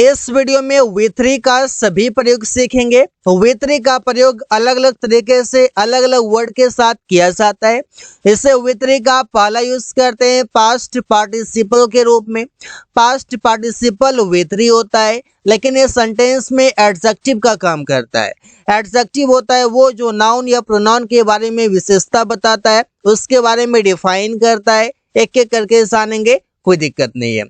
इस वीडियो में वी3 का सभी प्रयोग सीखेंगे। वी3 का प्रयोग अलग अलग तरीके से अलग अलग वर्ड के साथ किया जाता है। इसे वी3 का पहला यूज करते हैं पास्ट पार्टिसिपल के रूप में। पास्ट पार्टिसिपल वी3 होता है, लेकिन ये सेंटेंस में एडजेक्टिव का काम करता है। एडजेक्टिव होता है वो जो नाउन या प्रोनाउन के बारे में विशेषता बताता है, उसके बारे में डिफाइन करता है। एक एक करके जानेंगे, कोई दिक्कत नहीं है।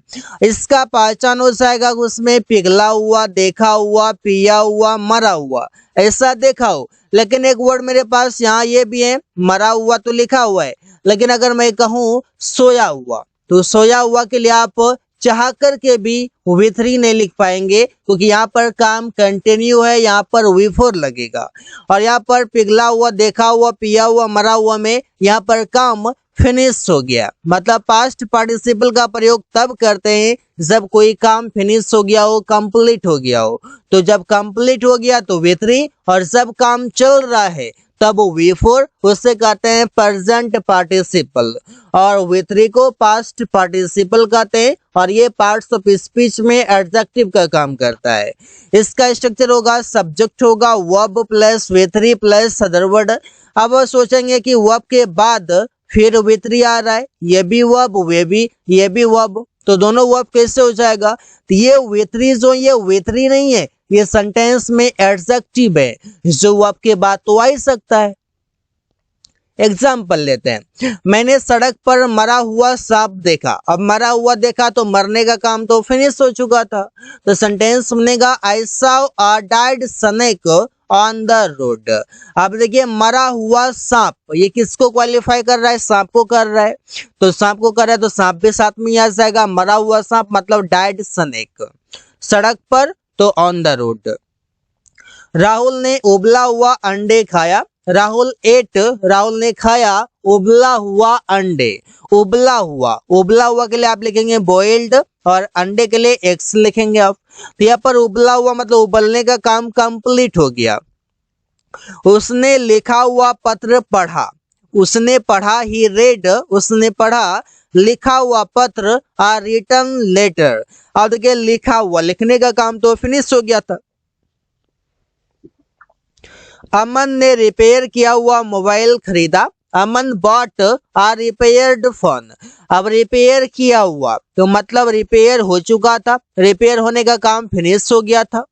इसका पहचान हो जाएगा उसमें पिघला हुआ, देखा हुआ, पिया हुआ, मरा हुआ, ऐसा देखा हो। लेकिन एक वर्ड मेरे पास यहाँ ये भी है, मरा हुआ तो लिखा हुआ है, लेकिन अगर मैं कहूँ सोया हुआ, तो सोया हुआ के लिए आप चाह कर के भी वी3 नहीं लिख पाएंगे, क्योंकि यहाँ पर काम कंटिन्यू है, यहाँ पर वी4 लगेगा। और यहाँ पर पिघला हुआ, देखा हुआ, पिया हुआ, मरा हुआ में यहाँ पर काम फिनिश हो गया। मतलब पास्ट पार्टिसिपल का प्रयोग तब करते हैं जब कोई काम फिनिश हो गया हो, कंप्लीट हो गया हो। तो जब कंप्लीट हो गया तो वी3, और जब काम चल रहा है तब वी4, उससे कहते हैं प्रेजेंट पार्टिसिपल। और वी3 को पास्ट पार्टिसिपल कहते हैं, और ये पार्ट्स ऑफ स्पीच में एडजेक्टिव का काम करता है। इसका स्ट्रक्चर होगा, सब्जेक्ट होगा वर्ब प्लस वी3 प्लस अदर वर्ड। अब सोचेंगे कि वर्ब के बाद फिर वी3 आ रहा है, ये भी वर्ब, ये भी वर्ब, तो दोनों वर्ब कैसे हो जाएगा? तो ये वी3 जो ये वी3 नहीं है, ये सेंटेंस में एडजेक्टिव है, जो वर्ब के बाद तो आ ही सकता है। एग्जाम्पल लेते हैं, मैंने सड़क पर मरा हुआ सांप देखा। अब मरा हुआ देखा तो मरने का काम तो फिनिश हो चुका था, तो सेंटेंस बनेगा I saw a dead snake on the road. अब देखिए मरा हुआ सांप, ये किसको क्वालिफाई कर रहा है? सांप को कर रहा है। तो सांप को कर रहा है तो सांप भी साथ में आ जाएगा। मरा हुआ सांप मतलब डेड स्नेक, सड़क पर तो ऑन द रोड। राहुल ने उबला हुआ अंडे खाया। राहुल ने खाया उबला हुआ अंडे। उबला हुआ के लिए आप लिखेंगे बॉइल्ड, और अंडे के लिए एक्स लिखेंगे आप। तो यहाँ पर उबला हुआ मतलब उबलने का काम कंप्लीट हो गया। उसने लिखा हुआ पत्र पढ़ा। उसने पढ़ा, ही रेड, उसने पढ़ा लिखा हुआ पत्र, आ रिटन लेटर। अब देखिए लिखा हुआ, लिखने का काम तो फिनिश हो गया था। अमन ने रिपेयर किया हुआ मोबाइल खरीदा। अमन बॉट आ रिपेयर्ड फोन। अब रिपेयर किया हुआ तो मतलब रिपेयर हो चुका था, रिपेयर होने का काम फिनिश हो गया था।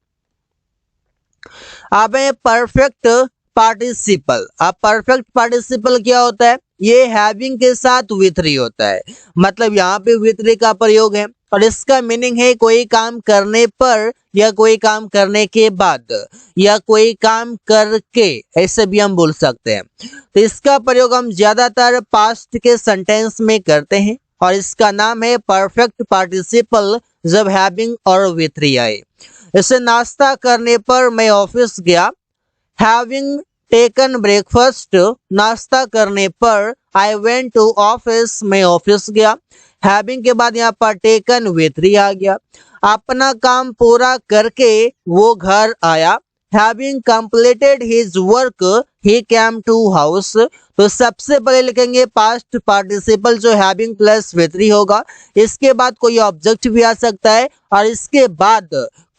अब परफेक्ट पार्टिसिपल। अब परफेक्ट पार्टिसिपल क्या होता है? ये हैविंग के साथ वी3 होता है, मतलब यहाँ पे वी3 का प्रयोग है, और इसका मीनिंग है कोई काम करने पर, या कोई काम करने के बाद, या कोई काम करके, ऐसे भी हम बोल सकते हैं। तो इसका प्रयोग हम ज्यादातर पास्ट के सेंटेंस में करते हैं, और इसका नाम है परफेक्ट पार्टिसिपल जब हैविंग और वी3 आए। इसे नाश्ता करने पर मैं ऑफिस गया। हैविंग टेकन ब्रेकफास्ट, नाश्ता करने पर आई वेंट टू ऑफिस, मैं ऑफिस गया। हैविंग के बाद यहाँ पर टेकन वी3 आ गया। अपना काम पूरा करके वो घर आया। Having completed his work he came to house. तो सबसे पहले लिखेंगे पास्ट पार्टिसिपल जो हैविंग प्लस वी3 होगा। इसके बाद कोई ऑब्जेक्ट भी आ सकता है, और इसके बाद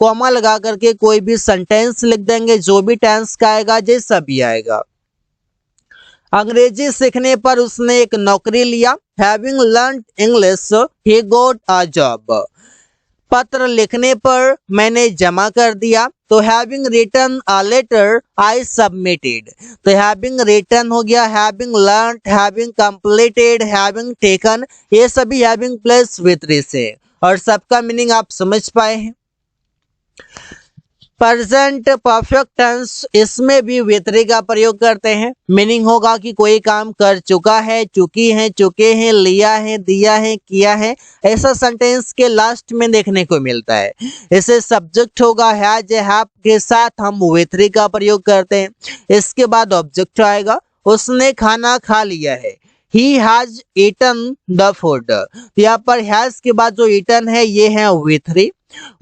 कॉमा लगा करके कोई भी सेंटेंस लिख देंगे, जो भी टेंस का आएगा, जैसा भी आएगा। अंग्रेजी सीखने पर उसने एक नौकरी लिया। Having learned English he got a job. पत्र लिखने पर मैंने जमा कर दिया। तो having written a letter I submitted. तो हैविंग रिटन हो गया, having learned, having completed, having taken, ये सभी हैविंग प्लस वी3 से, और सबका मीनिंग आप समझ पाए हैं। प्रेजेंट परफेक्ट टेंस, इसमें भी वी3 का प्रयोग करते हैं। मीनिंग होगा कि कोई काम कर चुका है, चुकी है, चुके हैं, लिया है, दिया है, किया है, ऐसा सेंटेंस के लास्ट में देखने को मिलता है। इसे सब्जेक्ट होगा हैज, हैव के साथ हम वी3 का प्रयोग करते हैं। इसके बाद ऑब्जेक्ट आएगा, उसने खाना खा लिया है। He has eaten the food। यहाँ पर हैज के बाद जो ईटन है ये है वी3।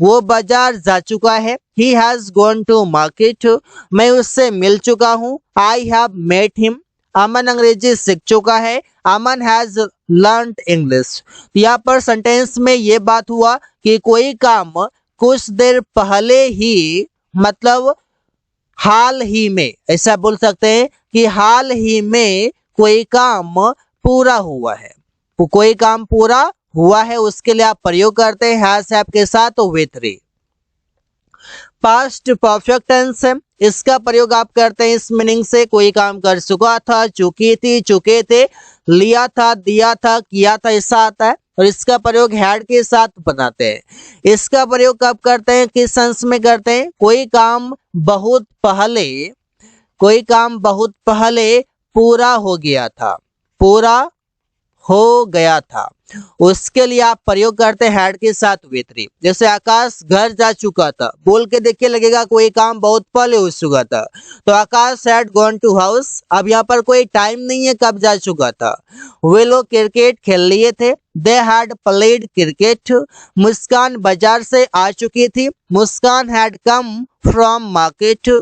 वो बाजार जा चुका है। He has gone to market। मैं उससे मिल चुका हूँ। I have met him। अमन अंग्रेजी सीख चुका है। अमन has learned English। यहाँ पर सेंटेंस में ये बात हुआ कि कोई काम कुछ देर पहले ही, मतलब हाल ही में, ऐसा बोल सकते हैं कि हाल ही में कोई काम पूरा हुआ है, कोई काम पूरा हुआ है, उसके लिए आप प्रयोग करते हैं हैज हैव के साथ with 3। पास्ट परफेक्ट टेंस है, इसका प्रयोग आप करते हैं इस मीनिंग से, कोई काम कर चुका था, चुकी थी, चुके थे, लिया था, दिया था, किया था, ऐसा आता है। और इसका प्रयोग हैड के साथ बनाते हैं। इसका प्रयोग कब करते हैं, किस सेंस में करते हैं, कोई काम बहुत पहले, कोई काम बहुत पहले पूरा हो गया था, पूरा हो गया था, उसके लिए आप प्रयोग करते हैं हैड के साथ with 3। जैसे आकाश घर जा चुका था, बोल के देखिए लगेगा कोई काम बहुत पहले हो चुका था, तो आकाश हैड गॉन टू हाउस। अब यहाँ पर कोई टाइम नहीं है कब जा चुका था। वे लोग क्रिकेट खेल लिए थे, दे हैड प्लेड क्रिकेट। मुस्कान बाजार से आ चुकी थी, मुस्कान हैड कम फ्रॉम मार्केट।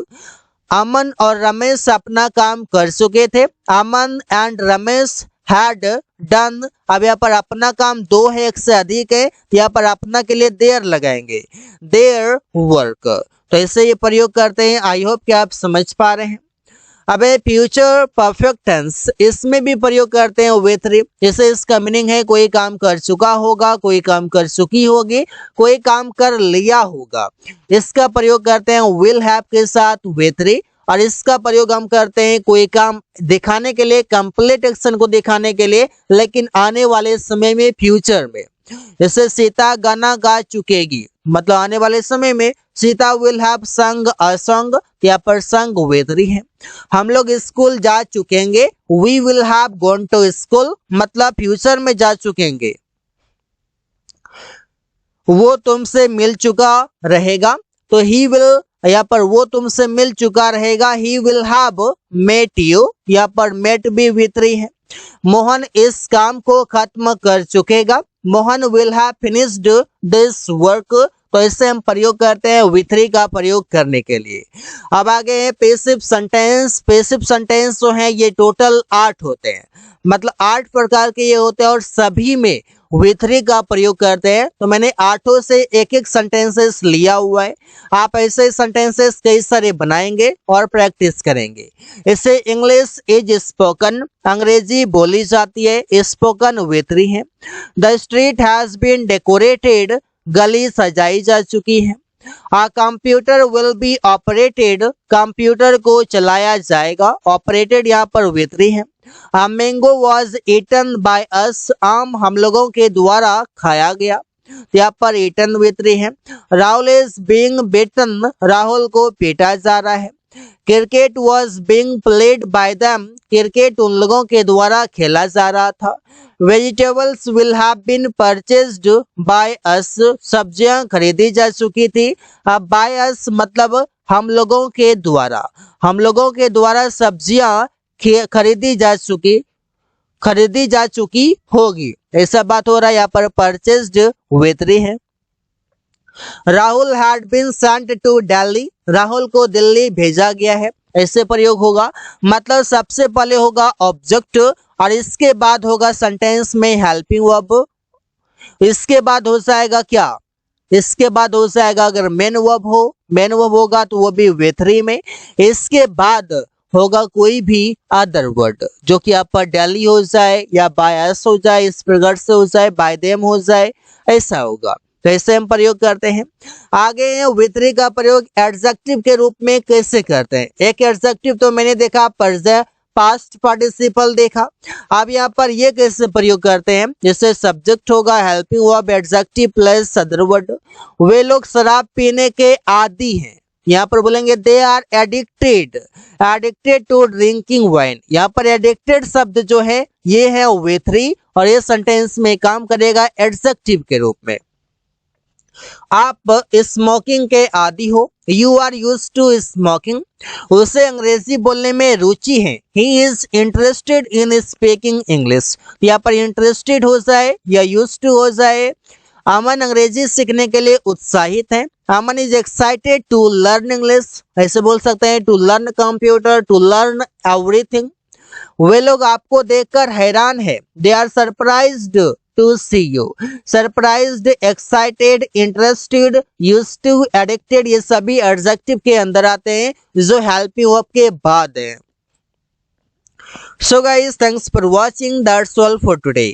अमन और रमेश अपना काम कर चुके थे, अमन एंड रमेश हैड डन। अब यहाँ पर अपना काम दो है, एक से अधिक है, यहाँ पर अपना के लिए देयर लगाएंगे, देयर वर्क। तो ऐसे ये प्रयोग करते हैं। आई होप कि आप समझ पा रहे हैं। अब फ्यूचर परफेक्ट टेंस, इसमें भी प्रयोग करते हैं with 3। जैसे इसका मीनिंग है कोई काम कर चुका होगा, कोई काम कर चुकी होगी, कोई काम कर लिया होगा। इसका प्रयोग करते हैं will have के साथ with 3। और इसका प्रयोग हम करते हैं कोई काम दिखाने के लिए, कंप्लीट एक्शन को दिखाने के लिए, लेकिन आने वाले समय में, फ्यूचर में। जैसे सीता गाना गा चुकेगी, मतलब आने वाले समय में सीता विल हैव संग अ सॉन्ग, यहाँ पर संग with 3 है। हम लोग स्कूल जा चुकेंगे, we will have gone to school, मतलब फ्यूचर में जा चुकेंगे। वो तुमसे मिल चुका रहेगा, तो ही विल, यहाँ पर वो तुमसे मिल चुका रहेगा, he will have met you, यहाँ पर मेट भी with 3 है। मोहन इस काम को खत्म कर चुकेगा, Mohan will have finished this work. तो इससे हम प्रयोग करते हैं with 3 का प्रयोग करने के लिए। अब आगे है पैसिव सेंटेंस। पैसिव सेंटेंस जो है ये टोटल 8 होते हैं, मतलब 8 प्रकार के ये होते हैं और सभी में with 3 का प्रयोग करते हैं। तो मैंने 8 से एक एक सेंटेंसेस लिया हुआ है, आप ऐसे सेंटेंसेस कई सारे बनाएंगे और प्रैक्टिस करेंगे। इससे इंग्लिश इज स्पोकन, अंग्रेजी बोली जाती है, स्पोकन with 3 है। The street has been decorated, गली सजाई जा चुकी है। Computer will be operated, computer को चलाया जाएगा, ऑपरेटेड यहाँ पर with 3 है। Mango was eaten by us, आम हम लोगों के द्वारा खाया गया, यहाँ पर ईटन with 3 है। Rahul is being beaten, Rahul को पीटा जा रहा है। Cricket was being played by them, cricket उन लोगों के द्वारा खेला जा रहा था। Vegetables will have been purchased by us, सब्जियां खरीदी जा चुकी थी। अब बाय अस मतलब हम लोगों के द्वारा, हम लोगों के द्वारा सब्जियां खरीदी जा चुकी होगी, ऐसा बात हो रहा है। यहाँ पर परचेज्ड with 3 है। Rahul had been sent to Delhi, Rahul को दिल्ली भेजा गया है, ऐसे प्रयोग होगा। मतलब सबसे पहले होगा ऑब्जेक्ट और इसके बाद होगा सेंटेंस में हेल्पिंग वर्ब, इसके बाद हो जाएगा क्या, इसके बाद हो जाएगा अगर मेन वर्ब हो, मेन वर्ब होगा तो वो भी with 3 में। इसके बाद होगा कोई भी अदर वर्ड जो कि आप पर दिल्ली हो जाए या बाय अस हो जाए, इस प्रकार से हो जाए, बाय देम हो जाए, ऐसा होगा। तो ऐसे हम प्रयोग करते हैं। आगे with 3 का प्रयोग एडजेक्टिव के रूप में कैसे करते हैं। एक एडजेक्टिव तो मैंने देखा पास्ट पार्टिसिपल देखा, अब यहाँ पर ये कैसे प्रयोग करते हैं। जैसे सब्जेक्ट होगा helping verb adjective plus other word. वे लोग शराब पीने के आदी हैं, यहाँ पर बोलेंगे they are addicted to drinking wine. यहाँ पर एडिक्टेड शब्द जो है ये है with 3 और ये सेंटेंस में काम करेगा एडजेक्टिव के रूप में। आप स्मोकिंग के आदी हो, you are used to smoking, उसे अंग्रेजी बोलने में रुचि है, he is interested in speaking English. यहाँ पर इंटरेस्टेड हो जाए या यूज्ड टू हो जाए। अमन अंग्रेजी सीखने के लिए उत्साहित है, Aman is excited to learn English, ऐसे बोल सकते हैं to learn computer, to learn everything. वे लोग आपको देखकर हैरान है, they are surprised to see you. Surprised, excited, interested, used to, addicted, ये सभी एडजेक्टिव के अंदर आते हैं जो हेल्पिंग वर्ब के बाद है। So guys, thanks for watching. That's all for today.